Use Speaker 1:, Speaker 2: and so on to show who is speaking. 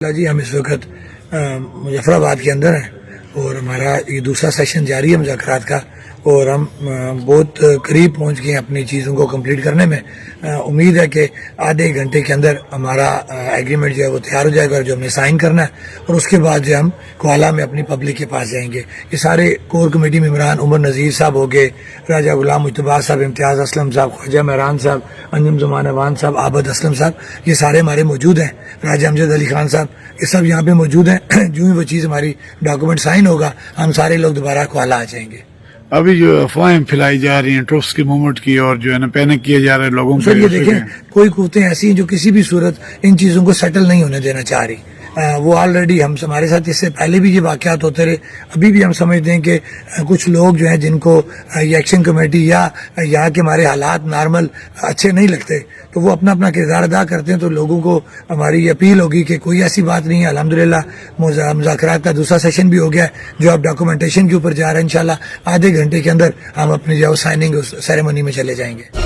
Speaker 1: جی ہم اس وقت مظفر آباد کے اندر ہیں اور ہمارا یہ دوسرا سیشن جاری ہے مذاکرات کا، اور ہم بہت قریب پہنچ گئے ہیں اپنی چیزوں کو کمپلیٹ کرنے میں۔ امید ہے کہ آدھے ایک گھنٹے کے اندر ہمارا ایگریمنٹ جو ہے وہ تیار ہو جائے گا، جو ہم نے سائن کرنا ہے، اور اس کے بعد جو ہم کوالہ میں اپنی پبلک کے پاس جائیں گے۔ یہ سارے کور کمیٹی ممبران عمر نذیر صاحب ہو گئے، راجہ غلام مجتبیٰ صاحب، امتیاز اسلم صاحب، خواجہ مہران صاحب، انجم زمان وان صاحب، عابد اسلم صاحب، یہ سارے ہمارے موجود ہیں۔ راجہ امجد علی خان صاحب، یہ سب یہاں پہ موجود ہیں۔ جو ہی وہ چیز ہماری ڈاکومنٹ سائن ہوگا، ہم سارے لوگ دوبارہ کوالہ آ جائیں گے۔
Speaker 2: ابھی جو افواہیں پھیلائی جا رہی ہیں ٹروپس کی موومنٹ کی، اور جو ہے نا پینک کیا جا رہا ہے لوگوں
Speaker 1: سر یہ دیکھیں، کوئی قوتیں ایسی ہیں جو کسی بھی صورت ان چیزوں کو سیٹل نہیں ہونے دینا چاہ رہی۔ وہ آلریڈی ہمارے ساتھ اس سے پہلے بھی یہ واقعات ہوتے رہے۔ ابھی بھی ہم سمجھتے ہیں کہ کچھ لوگ جو ہیں جن کو یہ ایکشن کمیٹی یا یہاں کے ہمارے حالات نارمل اچھے نہیں لگتے، تو وہ اپنا اپنا کردار ادا کرتے ہیں۔ تو لوگوں کو ہماری یہ اپیل ہوگی کہ کوئی ایسی بات نہیں ہے۔ الحمدللہ مذاکرات کا دوسرا سیشن بھی ہو گیا ہے، جو اب ڈاکومنٹیشن کے اوپر جا رہا ہے۔ انشاءاللہ آدھے گھنٹے کے اندر ہم اپنی جو سائننگ سیریمنی میں چلے جائیں گے۔